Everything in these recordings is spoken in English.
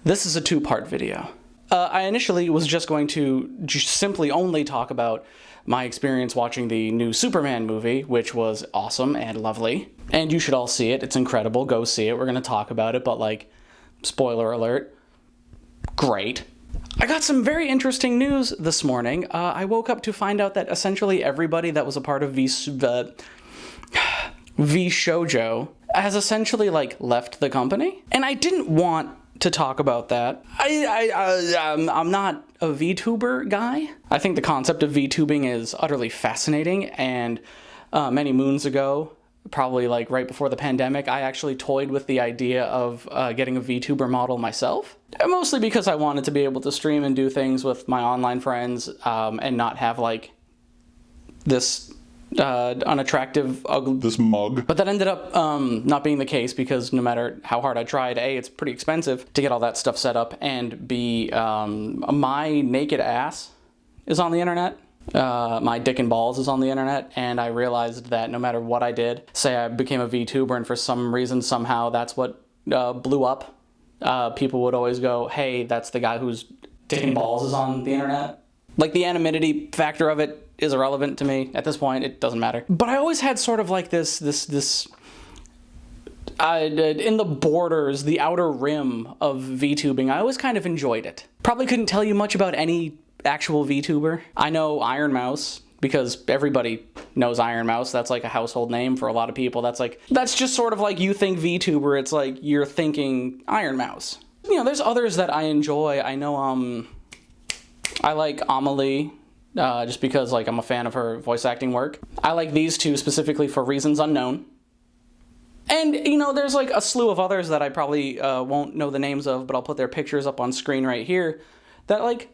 This is a two-part video. I initially was just going to simply only talk about my experience watching the new Superman movie, which was awesome and lovely. And you should all see it. It's incredible. Go see it. We're going to talk about it, but like, spoiler alert, great. I got some very interesting news this morning. I woke up to find out that essentially everybody that was a part of Vshojo has essentially like left the company. And I didn't want to talk about that. I'm not a Vtuber guy. I think the concept of Vtubing is utterly fascinating, and many moons ago, probably like right before the pandemic, I actually toyed with the idea of getting a Vtuber model myself. Mostly because I wanted to be able to stream and do things with my online friends and not have like this unattractive, ugly... this mug. But that ended up not being the case because no matter how hard I tried, A, it's pretty expensive to get all that stuff set up, and B, my naked ass is on the internet. My dick and balls is on the internet, and I realized that no matter what I did, say I became a VTuber and for some reason, somehow, that's what blew up, people would always go, hey, that's the guy whose dick and balls is on the internet. Like, the anonymity factor of it is irrelevant to me. At this point, it doesn't matter. But I always had sort of like this in the borders, the outer rim of VTubing, I always kind of enjoyed it. Probably couldn't tell you much about any actual VTuber. I know Ironmouse, because everybody knows Ironmouse. That's like a household name for a lot of people. That's just sort of like, you think VTuber, it's like you're thinking Ironmouse. You know, there's others that I enjoy. I know, I like Amelie, just because like I'm a fan of her voice acting work. I like these two specifically for reasons unknown. And, you know, there's like a slew of others that I probably won't know the names of, but I'll put their pictures up on screen right here that, like,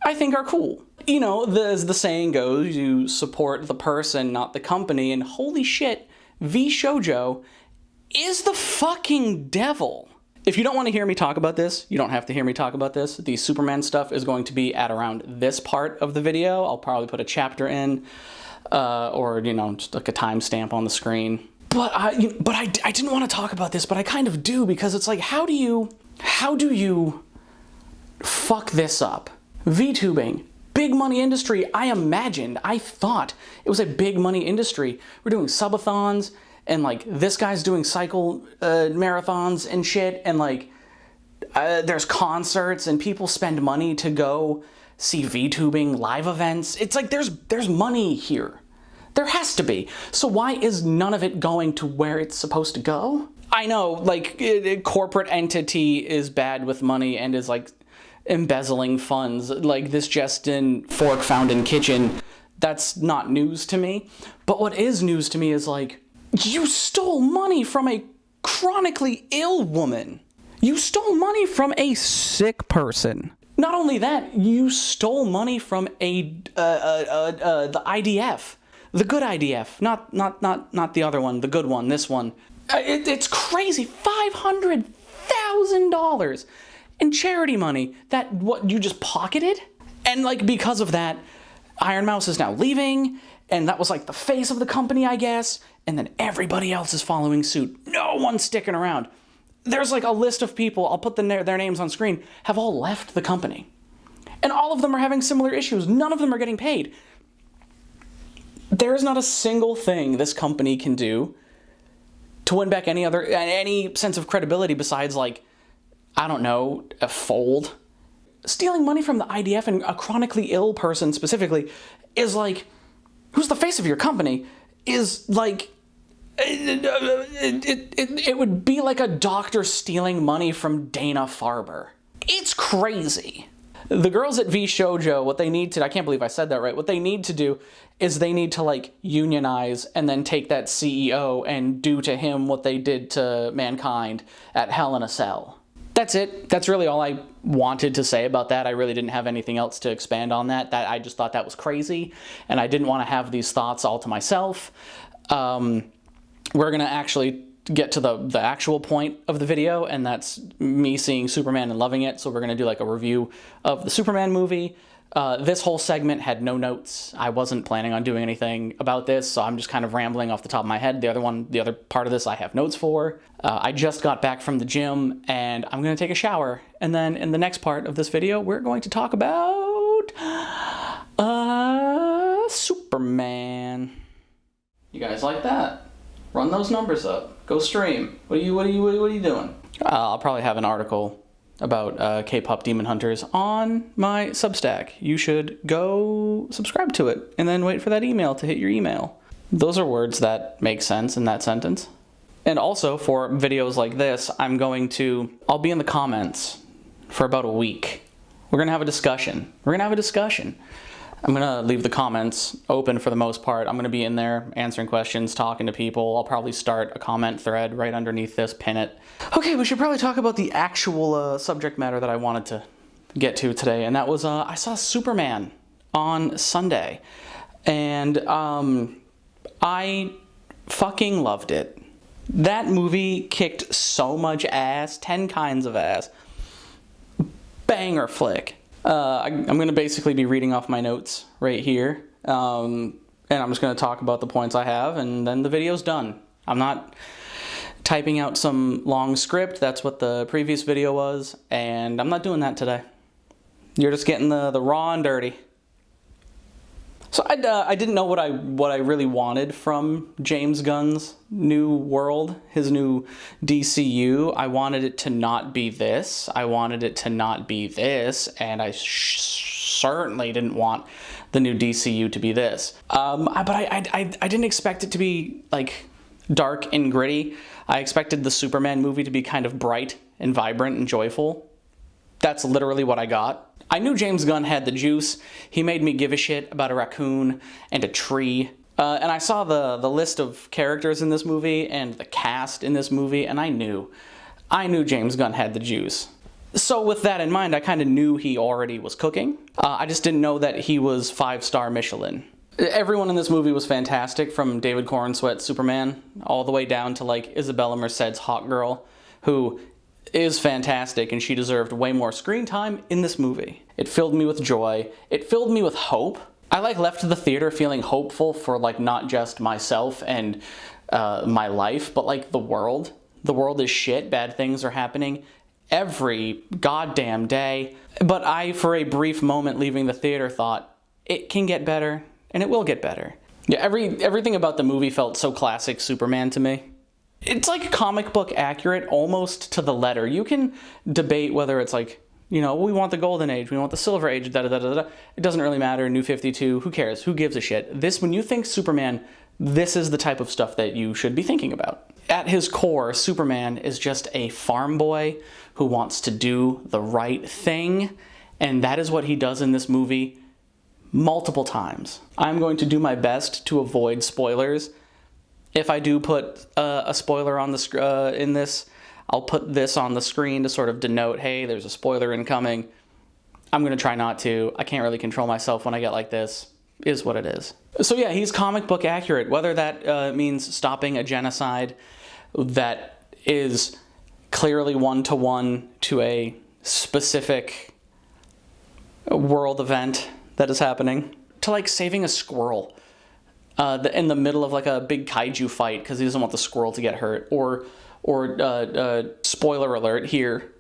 I think are cool. You know, as the saying goes, you support the person, not the company, and holy shit, Vshojo is the fucking devil. If you don't want to hear me talk about this, you don't have to hear me talk about this. The Superman stuff is going to be at around this part of the video. I'll probably put a chapter in, or, you know, just like a timestamp on the screen. But I didn't want to talk about this, but I kind of do, because it's like, how do you fuck this up? VTubing, big money industry. I thought it was a big money industry. We're doing subathons, and like this guy's doing cycle marathons and shit, and like there's concerts and people spend money to go see VTubing live events. It's like there's money here. There has to be. So why is none of it going to where it's supposed to go? I know, like, corporate entity is bad with money and is like embezzling funds. Like this Justin fork found in kitchen, that's not news to me. But what is news to me is like, you stole money from a chronically ill woman. You stole money from a sick person. Not only that, you stole money from the IDF. The good IDF, not the other one, the good one, this one. It's crazy, $500,000 in charity money that what you just pocketed? And like because of that, Ironmouse is now leaving, and that was like the face of the company, I guess, and then everybody else is following suit. No one's sticking around. There's like a list of people, I'll put their names on screen, have all left the company. And all of them are having similar issues. None of them are getting paid. There is not a single thing this company can do to win back any sense of credibility besides, like, I don't know, a fold. Stealing money from the IDF and a chronically ill person specifically is like, who's the face of your company, is like, it would be like a doctor stealing money from Dana-Farber. It's crazy. The girls at Vshojo, what they need to, I can't believe I said that right, what they need to do is they need to like unionize and then take that CEO and do to him what they did to mankind at Hell in a Cell. That's it. That's really all I wanted to say about that. I really didn't have anything else to expand on that. I just thought that was crazy, and I didn't want to have these thoughts all to myself. We're going to actually get to the actual point of the video, and that's me seeing Superman and loving it. So we're going to do like a review of the Superman movie, This whole segment had no notes. I wasn't planning on doing anything about this, so I'm just kind of rambling off the top of my head. The other part of this I have notes for. I just got back from the gym, and I'm going to take a shower. And then in the next part of this video, we're going to talk about Superman. You guys like that? Run those numbers up. Go stream. What are you doing? I'll probably have an article about K-pop demon hunters on my Substack. You should go subscribe to it and then wait for that email to hit your email. Those are words that make sense in that sentence. And also for videos like this, I'll be in the comments for about a week. We're gonna have a discussion. I'm gonna leave the comments open for the most part. I'm gonna be in there answering questions, talking to people. I'll probably start a comment thread right underneath this, pin it. Okay, we should probably talk about the actual subject matter that I wanted to get to today, and that was I saw Superman on Sunday, and I fucking loved it. That movie kicked so much ass, 10 kinds of ass. Banger flick. I'm going to basically be reading off my notes right here, and I'm just going to talk about the points I have, and then the video's done. I'm not typing out some long script. That's what the previous video was, and I'm not doing that today. You're just getting the raw and dirty. So I didn't know what I really wanted from James Gunn's new world, his new DCU. I wanted it to not be this. I wanted it to not be this, and I certainly didn't want the new DCU to be this. But I didn't expect it to be like dark and gritty. I expected the Superman movie to be kind of bright and vibrant and joyful. That's literally what I got. I knew James Gunn had the juice. He made me give a shit about a raccoon and a tree. And I saw the list of characters in this movie and the cast in this movie, and I knew James Gunn had the juice. So with that in mind, I kind of knew he already was cooking. I just didn't know that he was 5-star Michelin. Everyone in this movie was fantastic, from David Corenswet's Superman all the way down to like Isabella Merced's Hawk Girl, who is fantastic, and she deserved way more screen time in this movie. It filled me with joy. It filled me with hope. I left the theater feeling hopeful for not just myself and my life, but like the world. The world is shit. Bad things are happening every goddamn day. But I, for a brief moment leaving the theater, thought, it can get better, and it will get better. Yeah, everything about the movie felt so classic Superman to me. It's like comic book accurate almost to the letter. You can debate whether it's like, we want the golden age, we want the silver age, da-da-da-da-da. It doesn't really matter. New 52, who cares? Who gives a shit? When you think Superman, this is the type of stuff that you should be thinking about. At his core, Superman is just a farm boy who wants to do the right thing, and that is what he does in this movie multiple times. I'm going to do my best to avoid spoilers. If I do put a spoiler on in this, I'll put this on the screen to sort of denote, hey, there's a spoiler incoming. I'm going to try not to. I can't really control myself when I get like this. Is what it is. So yeah, he's comic book accurate, whether that means stopping a genocide that is clearly one-to-one to a specific world event that is happening, to saving a squirrel in the middle of a big kaiju fight because he doesn't want the squirrel to get hurt, or spoiler alert here,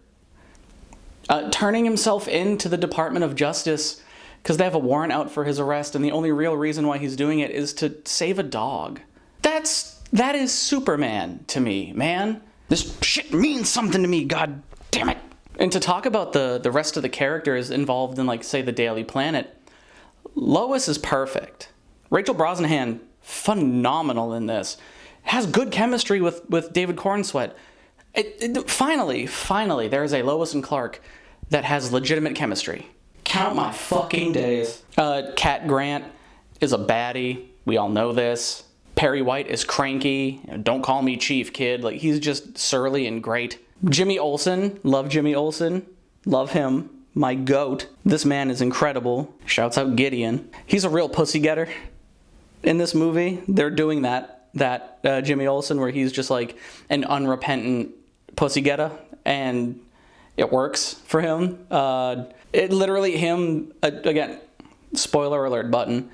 turning himself into the Department of Justice because they have a warrant out for his arrest, and the only real reason why he's doing it is to save a dog. That is Superman to me, man. This shit means something to me, god damn it. And to talk about the rest of the characters involved in say the Daily Planet, Lois is perfect. Rachel Brosnahan, phenomenal in this. Has good chemistry with David Corenswet. Finally, there is a Lois and Clark that has legitimate chemistry. Count my fucking days. Cat Grant is a baddie. We all know this. Perry White is cranky. Don't call me Chief, kid. He's just surly and great. Jimmy Olsen. Love Jimmy Olsen. Love him. My goat. This man is incredible. Shouts out Gideon. He's a real pussy getter. In this movie, they're doing that Jimmy Olsen, where he's just an unrepentant pussy getter, and It works for him. It literally, him, again, spoiler alert button,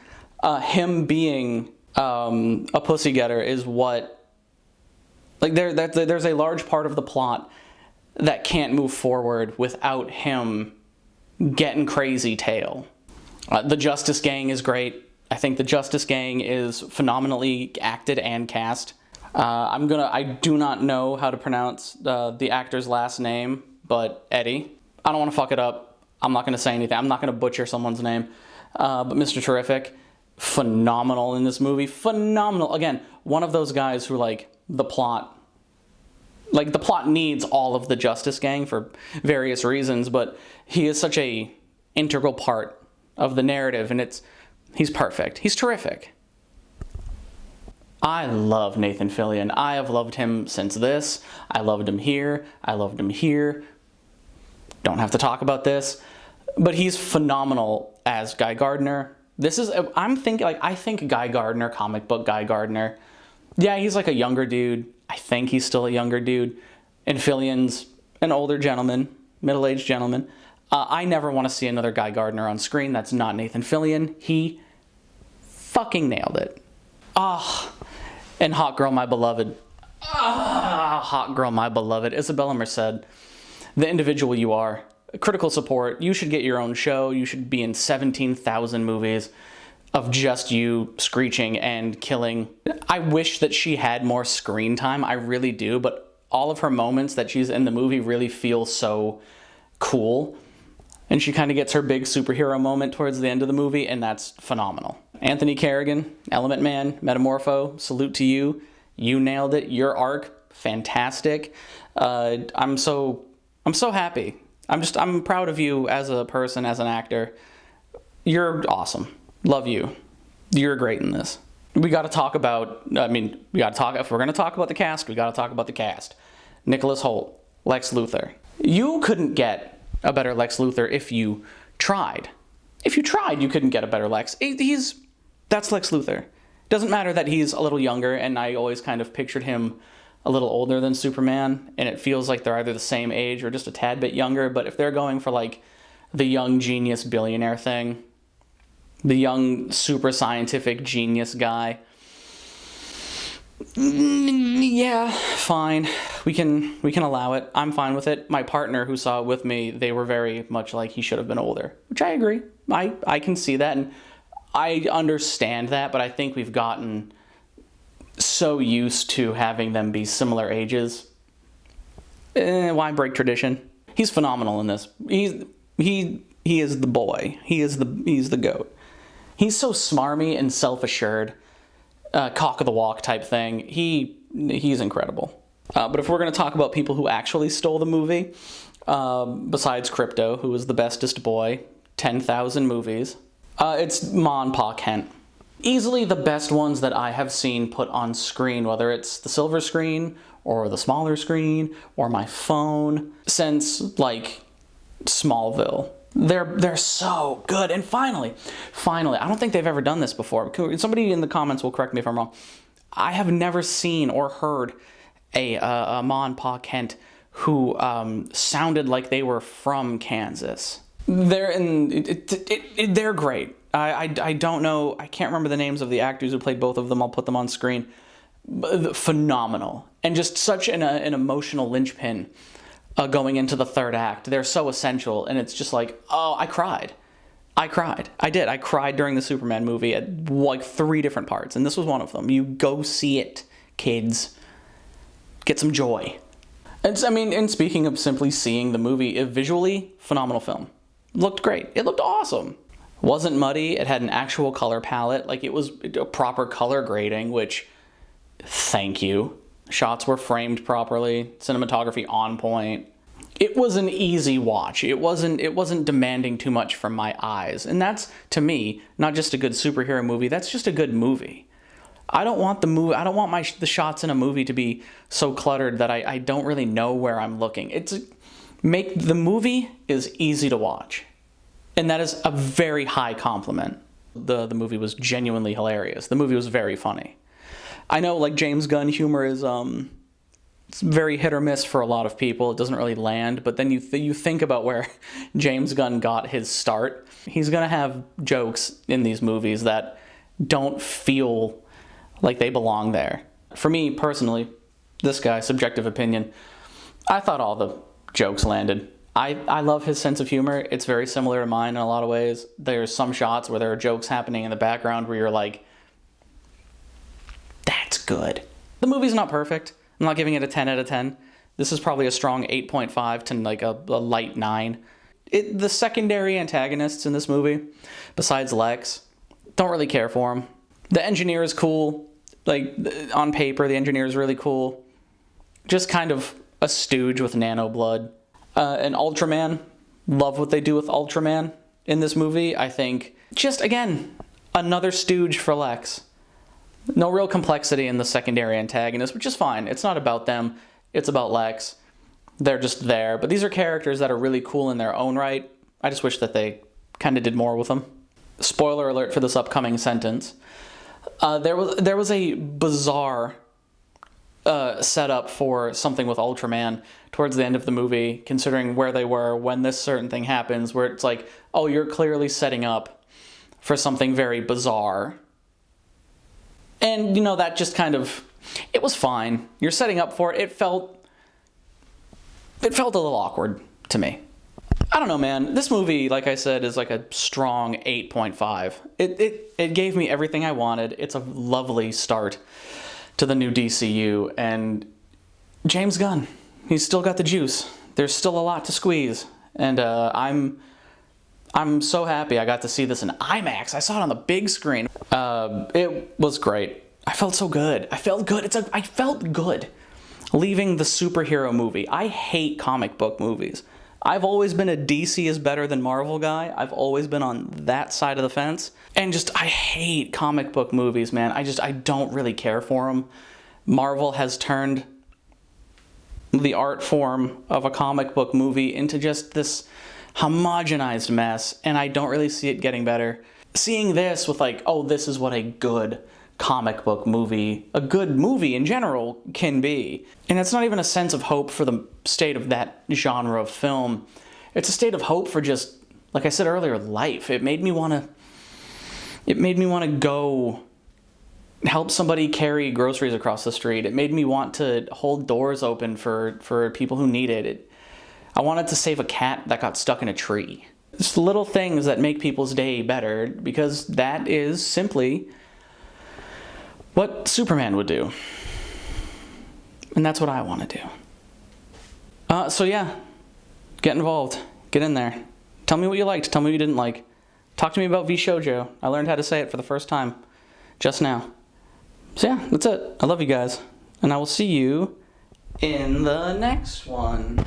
him being a pussy getter is what, like, there's a large part of the plot that can't move forward without him getting crazy tail. The Justice Gang is great. I think the Justice Gang is phenomenally acted and cast. I do not know how to pronounce the actor's last name, but Eddie. I don't want to fuck it up. I'm not going to say anything. I'm not going to butcher someone's name. But Mr. Terrific, phenomenal in this movie. Phenomenal. Again, one of those guys who, like, the plot needs all of the Justice Gang for various reasons, but he is such a integral part of the narrative, and he's perfect. He's terrific. I love Nathan Fillion. I have loved him since this. I loved him here. I loved him here. Don't have to talk about this, but he's phenomenal as Guy Gardner. I think Guy Gardner, comic book Guy Gardner. Yeah, he's like a younger dude. I think he's still a younger dude. And Fillion's an older gentleman, middle-aged gentleman. I never want to see another Guy Gardner on screen. That's not Nathan Fillion. He fucking nailed it. And Hot Girl, My Beloved. Hot Girl, My Beloved. Isabella Merced, the individual you are. Critical support. You should get your own show. You should be in 17,000 movies of just you screeching and killing. I wish that she had more screen time. I really do, but all of her moments that she's in the movie really feel so cool. And she kind of gets her big superhero moment towards the end of the movie, and that's phenomenal. Anthony Carrigan, Element Man, Metamorpho, salute to you. You nailed it. Your arc, fantastic. I'm so happy. I'm proud of you as a person, as an actor. You're awesome. Love you. You're great in this. If we're going to talk about the cast, we got to talk about the cast. Nicholas Hoult, Lex Luthor. You couldn't get a better Lex Luthor if you tried. If you tried, you couldn't get a better Lex. That's Lex Luthor. Doesn't matter that he's a little younger, and I always kind of pictured him a little older than Superman, and it feels like they're either the same age or just a tad bit younger, but if they're going for, like, the young genius billionaire thing, the young super scientific genius guy, yeah, fine. We can allow it. I'm fine with it. My partner who saw it with me, they were very much like he should have been older, which I agree. I can see that, and I understand that, but I think we've gotten so used to having them be similar ages. Why break tradition? He's phenomenal in this. He is the boy. He's the GOAT. He's so smarmy and self-assured, cock of the walk type thing. He's incredible. But if we're going to talk about people who actually stole the movie, besides Crypto, who was the bestest boy, 10,000 movies, it's Ma and Pa Kent. Easily the best ones that I have seen put on screen, whether it's the silver screen or the smaller screen or my phone, since, like, Smallville. They're so good. And finally, I don't think they've ever done this before. Somebody in the comments will correct me if I'm wrong. I have never seen or heard a Ma and Pa Kent who sounded like they were from Kansas. They're great. I don't know. I can't remember the names of the actors who played both of them. I'll put them on screen. Phenomenal. And just such an emotional linchpin going into the third act. They're so essential. And it's just like, oh, I cried. I did. I cried during the Superman movie at like 3 different parts. And this was one of them. You go see it, kids. Get some joy. And speaking of simply seeing the movie, visually, phenomenal film. Looked great. It looked awesome. Wasn't muddy. It had an actual color palette. Like, it was a proper color grading, which, thank you. Shots were framed properly. Cinematography on point. It was an easy watch. It wasn't demanding too much from my eyes. And that's, to me, not just a good superhero movie. That's just a good movie. I don't want the shots in a movie to be so cluttered that I don't really know where I'm looking. The movie is easy to watch. And that is a very high compliment. The movie was genuinely hilarious. The movie was very funny. I know, like, James Gunn humor is It's very hit or miss for a lot of people. It doesn't really land, but then you think about where James Gunn got his start. He's gonna have jokes in these movies that don't feel like they belong there. For me personally, this guy, subjective opinion, I thought all the jokes landed. I love his sense of humor. It's very similar to mine in a lot of ways. There's some shots where there are jokes happening in the background where you're like, that's good. The movie's not perfect. I'm not giving it a 10 out of 10. This is probably a strong 8.5 to like a light 9. The secondary antagonists in this movie, besides Lex, don't really care for him. The engineer is cool. Like, on paper, the engineer is really cool. Just kind of a stooge with nano blood. And Ultraman, love what they do with Ultraman in this movie. I think, just again, another stooge for Lex. No real complexity in the secondary antagonist, which is fine. It's not about them. It's about Lex. They're just there. But these are characters that are really cool in their own right. I just wish that they kind of did more with them. Spoiler alert for this upcoming sentence. There was a bizarre setup for something with Ultraman towards the end of the movie, considering where they were when this certain thing happens, where it's like, oh, you're clearly setting up for something very bizarre. And, you know, that just kind of, it was fine. You're setting up for it. It felt a little awkward to me. I don't know, man. This movie, like I said, is like a strong 8.5. It gave me everything I wanted. It's a lovely start to the new DCU. And James Gunn, he's still got the juice. There's still a lot to squeeze. And I'm so happy I got to see this in IMAX. I saw it on the big screen. It was great. I felt so good. I felt good. I felt good leaving the superhero movie. I hate comic book movies. I've always been a DC is better than Marvel guy. I've always been on that side of the fence. And just, I hate comic book movies, man. I don't really care for them. Marvel has turned the art form of a comic book movie into just this homogenized mess, and I don't really see it getting better. Seeing this with like, oh, this is what a good comic book movie, a good movie in general, can be. And it's not even a sense of hope for the state of that genre of film. It's a state of hope for just, like I said earlier, life. It made me want to go help somebody carry groceries across the street. It made me want to hold doors open for people who need it. I wanted to save a cat that got stuck in a tree. It's little things that make people's day better, because that is simply what Superman would do. And that's what I want to do. So yeah, get involved. Get in there. Tell me what you liked. Tell me what you didn't like. Talk to me about Vshojo. I learned how to say it for the first time just now. So yeah, that's it. I love you guys. And I will see you in the next one.